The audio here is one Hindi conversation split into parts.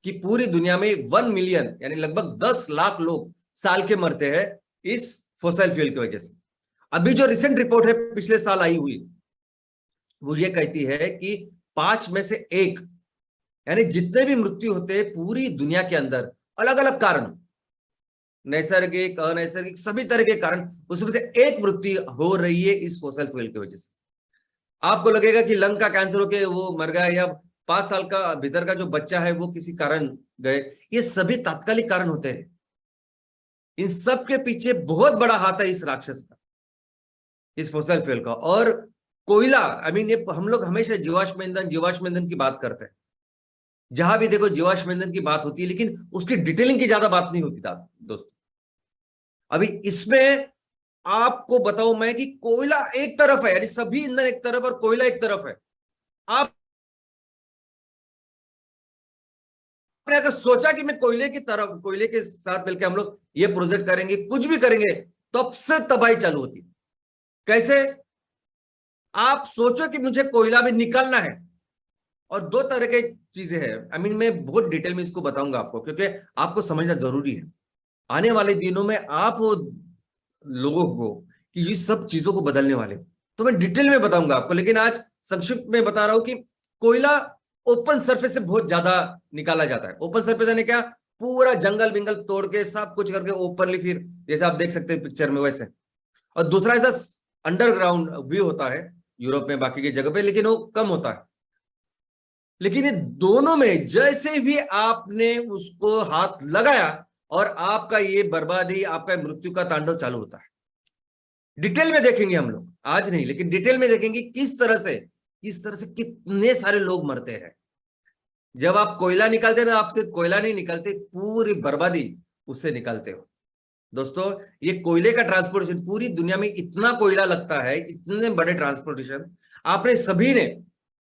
कि पूरी दुनिया में 1 मिलियन यानी लगभग 10 लाख लोग साल के मरते हैं इस फॉसिल फ्यूल की वजह से। अभी जो रिसेंट रिपोर्ट है पिछले साल आई हुई, वो ये कहती है कि 5 में से 1 यानी जितने भी मृत्यु होते हैं पूरी दुनिया के अंदर, अलग अलग कारण, नैसर्गिक अनैसर्गिक सभी तरह के कारण, उसमें से 1 मृत्यु हो रही है इस फॉसिल फ्यूल की वजह से। आपको लगेगा कि लंग का कैंसर होके वो मर गया, या 5 साल का भीतर का जो बच्चा है वो किसी कारण गए, ये सभी तात्कालिक कारण होते हैं। इन सब के पीछे बहुत बड़ा हाथ है इस राक्षस का, इस फॉसिल फ्यूल का। और कोयला, ये हम लोग हमेशा जीवाश्म ईंधन की बात करते हैं, जहां भी देखो जीवाश्म ईंधन की बात होती है, लेकिन उसकी डिटेलिंग की ज्यादा बात नहीं होती दोस्तों। अभी इसमें आपको बताऊं मैं कि कोयला एक तरफ है, यानी सभी ईंधन एक तरफ और कोयला एक तरफ है। आपने अगर सोचा कि मैं कोयले की तरफ, कोयले के साथ मिलकर हम लोग ये प्रोजेक्ट करेंगे, कुछ भी करेंगे, तब से तबाही चालू होती। कैसे? आप सोचो कि मुझे कोयला भी निकालना है, और 2 तरह के चीजें हैं। मैं बहुत डिटेल में इसको बताऊंगा आपको, क्योंकि आपको समझना जरूरी है। आने वाले दिनों में आप वो लोगों को कि ये सब चीजों को बदलने वाले, तो मैं डिटेल में बताऊंगा आपको। लेकिन आज संक्षिप्त में बता रहा हूं कि कोयला ओपन सरफेस से बहुत ज्यादा निकाला जाता है। ओपन सरफेस यानी क्या? पूरा जंगल बिंगल तोड़ के सब कुछ करके ओपनली, फिर जैसे आप देख सकते हैं पिक्चर में वैसे। और दूसरा ऐसा अंडरग्राउंड भी होता है यूरोप में, बाकी की जगह पे, लेकिन वो कम होता है। लेकिन ये दोनों में जैसे भी आपने उसको हाथ लगाया, और आपका ये बर्बादी, आपका मृत्यु का तांडव चालू होता है। डिटेल में देखेंगे हम लोग, आज नहीं, लेकिन डिटेल में देखेंगे किस तरह से कितने सारे लोग मरते हैं। जब आप कोयला निकालते हैं ना, आप सिर्फ कोयला नहीं निकालते, पूरी बर्बादी उससे निकालते हो। दोस्तों, ये कोयले का ट्रांसपोर्टेशन, पूरी दुनिया में इतना कोयला लगता है, इतने बड़े ट्रांसपोर्टेशन, आपने सभी ने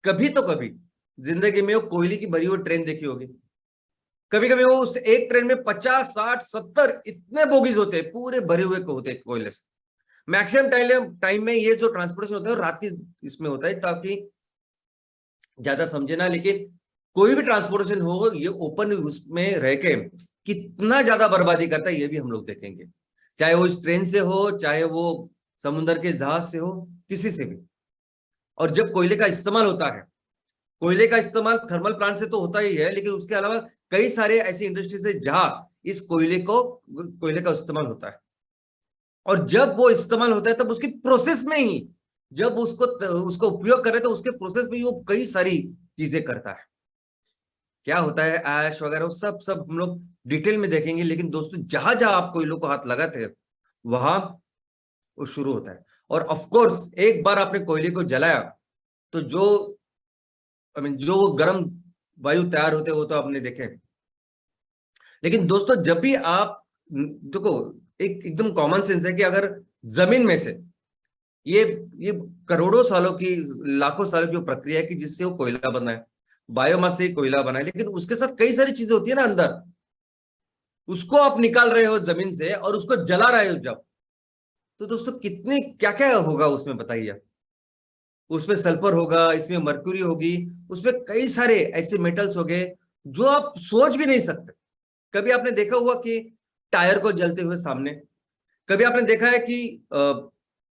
कभी तो कभी जिंदगी में वो कोयले की भरी हुई ट्रेन देखी होगी। कभी कभी वो उस एक ट्रेन में 50, 60, 70 इतने बोगीज होते हैं, पूरे भरे हुए होते हैं कोयले से। मैक्सिमम टाइम में ये जो ट्रांसपोर्टेशन होता है रात की इसमें होता है, ताकि ज्यादा समझे ना। लेकिन कोई भी ट्रांसपोर्टेशन हो, ये ओपन उसमें रह के कितना ज्यादा बर्बादी करता है, ये भी हम लोग देखेंगे। चाहे वो इस ट्रेन से हो, चाहे वो समुद्र के जहाज से हो, किसी से भी। और जब कोयले का इस्तेमाल होता है, कोयले का इस्तेमाल थर्मल प्लांट से तो होता ही है, लेकिन उसके अलावा कई सारे ऐसी इंडस्ट्रीज है जहां इस कोयले का इस्तेमाल होता है। और जब वो इस्तेमाल होता है, तब उसकी प्रोसेस में ही, जब उसको उपयोग कर रहे, तो उसके प्रोसेस में ही वो कई सारी चीजें करता है। क्या होता है, ऐश वगैरह, सब सब हम लोग डिटेल में देखेंगे। लेकिन दोस्तों, जहां जहां आप कोयलों को हाथ लगाते हैं, वहां वो शुरू होता है। और ऑफ कोर्स एक बार आपने कोयले को जलाया, तो जो जो गर्म वायु तैयार होते हैं, वो तो आपने देखे। लेकिन दोस्तों, जब भी आप देखो, एकदम कॉमन सेंस है कि अगर जमीन में से ये ये करोड़ों सालों की, लाखों सालों की वो प्रक्रिया है कि जिससे वो कोयला बना है, बायोमास से कोयला बना है, लेकिन उसके साथ कई सारी चीजें होती है ना अंदर, उसको आप निकाल रहे हो जमीन से और उसको जला रहे हो जब, तो दोस्तों कितने क्या क्या होगा उसमें, बताइए। उसमें सल्फर होगा, इसमें मर्क्यूरी होगी, उसमें कई सारे ऐसे मेटल्स हो गए जो आप सोच भी नहीं सकते। कभी आपने देखा हुआ कि टायर को जलते हुए सामने? कभी आपने देखा है कि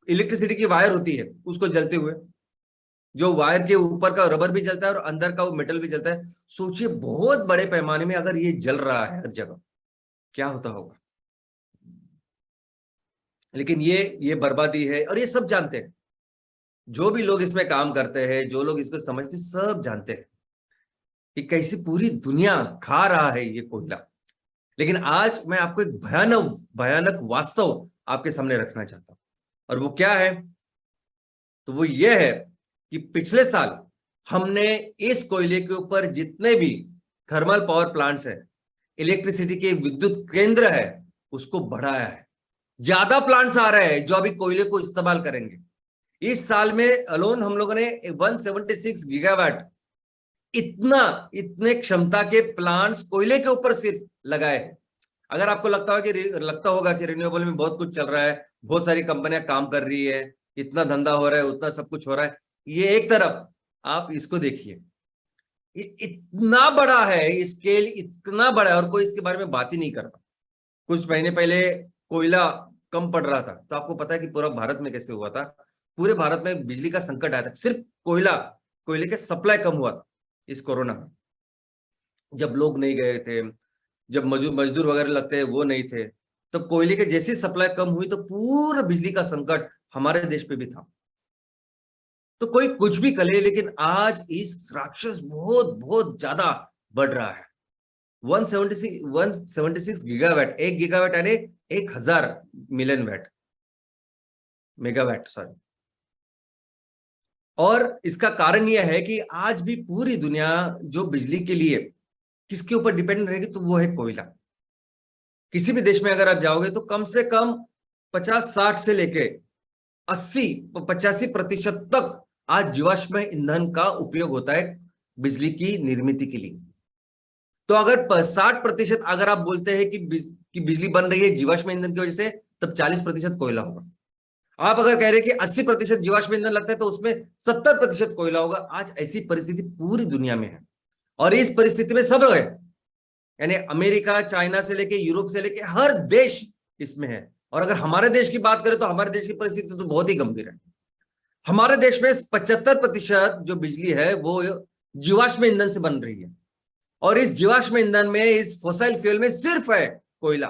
इलेक्ट्रिसिटी की वायर होती है उसको जलते हुए? जो वायर के ऊपर का रबर भी जलता है और अंदर का वो मेटल भी जलता है। सोचिए, बहुत बड़े पैमाने में अगर ये जल रहा है हर जगह, क्या होता होगा। लेकिन ये बर्बादी है, और ये सब जानते हैं। जो भी लोग इसमें काम करते हैं, जो लोग इसको समझते हैं, सब जानते हैं कि कैसे पूरी दुनिया खा रहा है ये कोयला। लेकिन आज मैं आपको एक भयानक भयानक वास्तव आपके सामने रखना चाहता हूं, और वो क्या है? तो वो ये है कि पिछले साल हमने इस कोयले के ऊपर जितने भी थर्मल पावर प्लांट्स है, इलेक्ट्रिसिटी के विद्युत केंद्र है, उसको बढ़ाया है। ज्यादा प्लांट्स आ रहे हैं जो अभी कोयले को इस्तेमाल करेंगे। इस साल में अलोन हम लोगों ने 176 गीगावाट, इतने क्षमता के प्लांट्स कोयले के ऊपर सिर्फ लगाए हैं। अगर आपको लगता होगा कि रिन्यूएबल में बहुत कुछ चल रहा है, बहुत सारी कंपनियां काम कर रही है, इतना धंधा हो रहा है, उतना सब कुछ हो रहा है, ये एक तरफ, आप इसको देखिए। इतना बड़ा है, स्केल इतना बड़ा है और कोई इसके बारे में बात ही नहीं कर रहा। कुछ महीने पहले कोयला कम पड़ रहा था, तो आपको पता है कि पूरा भारत में कैसे हुआ था, पूरे भारत में बिजली का संकट आया था, सिर्फ कोयले के सप्लाई कम हुआ था इस कोरोना में। जब लोग नहीं गए थे, जब मजदूर वगैरह लगते हैं वो नहीं थे, तो कोयले के जैसी सप्लाई कम हुई तो पूरा बिजली का संकट हमारे देश पे भी था। तो कोई कुछ भी करे, लेकिन आज इस राक्षस बहुत बहुत ज्यादा बढ़ रहा है। 176 गीगावाट, 1 गीगावाट यानी 1000 मिलियन वाट, मेगावाट सॉरी। और इसका कारण यह है कि आज भी पूरी दुनिया जो बिजली के लिए किसके ऊपर डिपेंड रहेगी, तो वो है कोयला। किसी भी देश में अगर आप जाओगे तो कम से कम 50-60 से लेके 80-85% तक आज जीवाश्म ईंधन का उपयोग होता है बिजली की निर्मित के लिए। तो अगर 60% अगर आप बोलते हैं कि बिजली बन रही है जीवाश्म ईंधन की वजह से, तब 40% कोयला होगा। आप अगर कह रहे हैं कि 80% जीवाश्म ईंधन लगता है, तो उसमें 70% कोयला होगा। आज ऐसी परिस्थिति पूरी दुनिया में है, और इस परिस्थिति में सब है, यानी अमेरिका, चाइना से लेके यूरोप से लेके हर देश इसमें है। और अगर हमारे देश की बात करें तो हमारे देश की परिस्थिति तो बहुत ही गंभीर है। हमारे देश में 75% जो बिजली है वो जीवाश्म ईंधन से बन रही है, और इस जीवाश्म ईंधन में, इस फोसिल फ्यूल में सिर्फ है कोयला।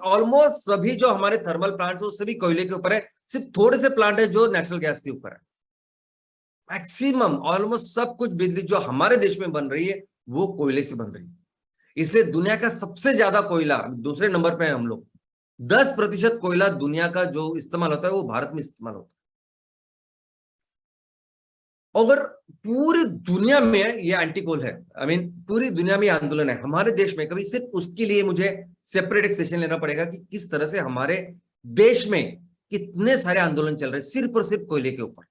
ऑलमोस्ट सभी जो हमारे थर्मल प्लांट्स, वो सभी कोयले के ऊपर है। सिर्फ थोड़े से प्लांट है जो नेचुरल गैस के ऊपर है। मैक्सिमम ऑलमोस्ट सब कुछ बिजली जो हमारे देश में बन रही है वो कोयले से बन रही है। इसलिए दुनिया का सबसे ज्यादा कोयला, दूसरे नंबर पे है हम लोग। 10% कोयला दुनिया का जो इस्तेमाल होता है वो भारत में इस्तेमाल होता है। अगर पूरी दुनिया में ये एंटी कोल है, पूरी दुनिया में आंदोलन है, हमारे देश में कभी सिर्फ उसके लिए मुझे सेपरेट एक सेशन लेना पड़ेगा कि किस तरह से हमारे देश में कितने सारे आंदोलन चल रहे हैं सिर्फ और सिर्फ कोयले के ऊपर।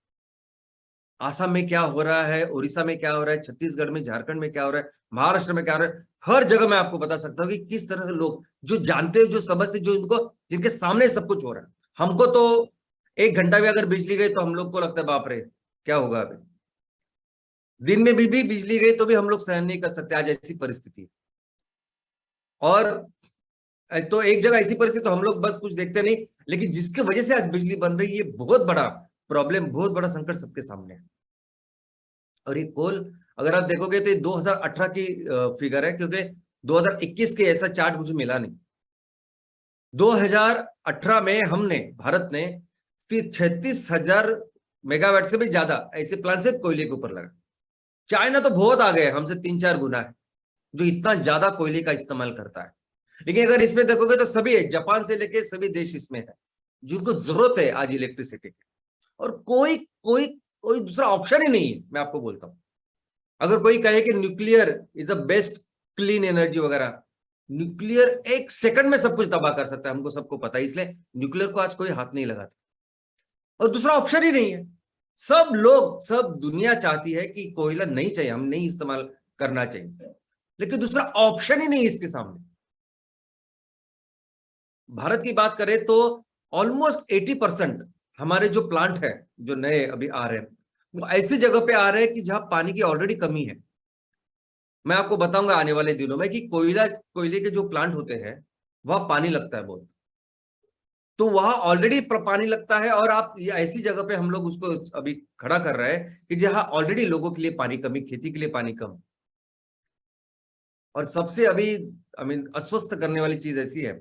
आसाम में क्या हो रहा है, उड़ीसा में क्या हो रहा है, छत्तीसगढ़ में, झारखंड में क्या हो रहा है, महाराष्ट्र में क्या हो रहा है, हर जगह मैं आपको बता सकता हूँ कि किस तरह से लोग जो जानते हैं, जो समझते, जो इनको, जिनके सामने सब कुछ हो रहा है। हमको तो 1 घंटा भी अगर बिजली गई तो हम लोग को लगता है बाप रे क्या होगा अभी। दिन में भी बिजली गई तो भी हम लोग सहन नहीं कर सकते आज ऐसी परिस्थिति। और तो एक जगह ऐसी परिस्थिति तो हम लोग बस कुछ देखते नहीं, लेकिन जिसकी वजह से आज बिजली बन रही है, ये बहुत बड़ा प्रॉब्लम, बहुत बड़ा संकट सबके सामने है। और ये कोल अगर आप देखोगे तो ये 2018 की फिगर है, क्योंकि 2021 के ऐसा चार्ट मुझे मिला नहीं। 2018 में हमने, भारत ने 36,000 मेगावाट से भी ज्यादा ऐसे प्लांट सिर्फ कोयले के ऊपर लगा। चाइना तो बहुत आगे है, हमसे 3-4 गुना है, जो इतना ज्यादा कोयले का इस्तेमाल करता है। लेकिन अगर इसमें देखोगे तो सभी है, जापान से लेके सभी देश इसमें है, जिनको जरूरत है आज इलेक्ट्रिसिटी की। और कोई कोई कोई दूसरा ऑप्शन ही नहीं है, मैं आपको बोलता हूं। अगर कोई कहे कि nuclear is the best clean energy वगैरह, न्यूक्लियर 1 सेकंड में सब कुछ तबाह कर सकता है, हमको सबको पता है। इसलिए न्यूक्लियर को आज कोई हाथ नहीं लगाता, और दूसरा ऑप्शन ही नहीं है। सब लोग, सब दुनिया चाहती है कि कोयला नहीं चाहिए, हम नहीं इस्तेमाल करना चाहिए, लेकिन दूसरा ऑप्शन ही नहीं इसके सामने। भारत की बात करें तो ऑलमोस्ट 80% हमारे जो प्लांट है, जो नए अभी आ रहे हैं, वो ऐसी जगह पे आ रहे हैं कि जहां पानी की ऑलरेडी कमी है। मैं आपको बताऊंगा आने वाले दिनों में कि कोयले के जो प्लांट होते हैं वहां पानी लगता है बहुत, तो वहां ऑलरेडी पानी लगता है, और आप ऐसी जगह पे हम लोग उसको अभी खड़ा कर रहे हैं कि जहां ऑलरेडी लोगों के लिए पानी कमी, खेती के लिए पानी कम। और सबसे अभी अस्वस्थ करने वाली चीज ऐसी है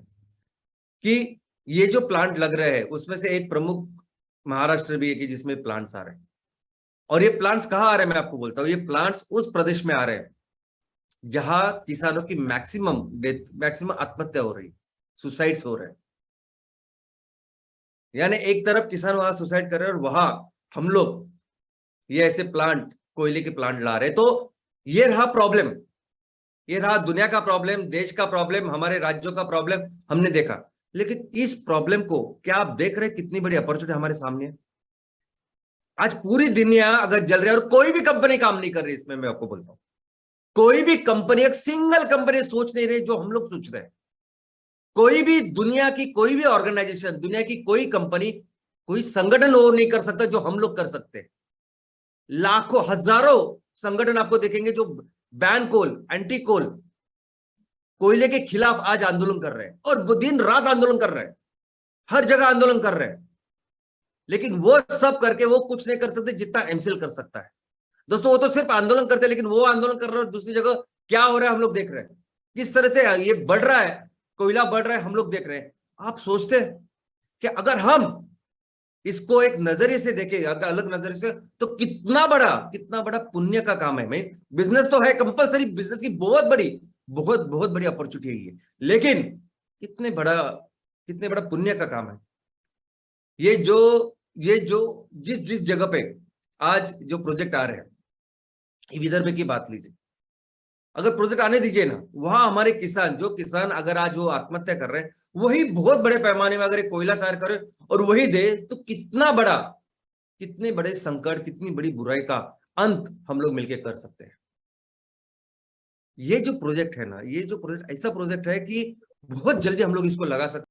कि ये जो प्लांट लग रहे हैं उसमें से एक प्रमुख महाराष्ट्र भी है कि जिसमें प्लांट्स आ रहे हैं। और ये प्लांट्स कहाँ आ रहे हैं मैं आपको बोलता हूँ, ये प्लांट्स उस प्रदेश में आ रहे हैं जहां किसानों की मैक्सिमम आत्महत्या हो रही है, सुसाइड्स हो रहे हैं। यानी एक तरफ किसान वहां सुसाइड कर रहे हैं और वहां हम लोग ये ऐसे प्लांट, कोयले के प्लांट ला रहे हैं। तो ये रहा प्रॉब्लम, ये रहा दुनिया का प्रॉब्लम, देश का प्रॉब्लम, हमारे राज्यों का प्रॉब्लम हमने देखा। लेकिन इस प्रॉब्लम को क्या आप देख रहे हैं कितनी बड़ी अपॉर्चुनिटी हमारे सामने है। आज पूरी दुनिया अगर जल रही है और कोई भी कंपनी काम नहीं कर रही इसमें, मैं आपको बोलता हूं कोई भी कंपनी, एक सिंगल कंपनी सोच नहीं रही जो हम लोग सोच रहे हैं। कोई भी दुनिया की कोई भी ऑर्गेनाइजेशन, दुनिया की कोई कंपनी, कोई संगठन वो नहीं कर सकता जो हम लोग कर सकते हैं। लाखों हजारों संगठन आपको देखेंगे जो बैन कोल, एंटी कोल, कोयले के खिलाफ आज आंदोलन कर रहे हैं और वो दिन रात आंदोलन कर रहे हैं, हर जगह आंदोलन कर रहे हैं। लेकिन वो सब करके वो कुछ नहीं कर सकते जितना एमसीएल कर सकता है। दोस्तों वो तो सिर्फ आंदोलन करते हैं, लेकिन वो आंदोलन कर रहे हैं और दूसरी जगह क्या हो रहा है हम लोग देख रहे हैं, किस तरह से ये बढ़ रहा है, कोयला बढ़ रहा है, हम लोग देख रहे हैं। आप सोचते हैं कि अगर हम इसको एक नजरिए से देखें, अलग नजरिए से, तो कितना बड़ा पुण्य का काम है। मैं बिजनेस तो है कंपलसरी, बिजनेस की बहुत बड़ी अपॉर्चुनिटी है, लेकिन कितने बड़ा पुण्य का काम है ये जो जिस जगह पे आज जो प्रोजेक्ट आ रहे हैं, विदर्भ की बात लीजिए, अगर प्रोजेक्ट आने दीजिए ना, वहां हमारे जो किसान अगर आज वो आत्महत्या कर रहे हैं, वही बहुत बड़े पैमाने में अगर कोयला तैयार करे और वही दे, तो कितने बड़े संकट, कितनी बड़ी बुराई का अंत हम लोग मिलकर कर सकते हैं। ये जो प्रोजेक्ट है ना, ये जो प्रोजेक्ट ऐसा प्रोजेक्ट है कि बहुत जल्दी हम लोग इसको लगा सकते हैं।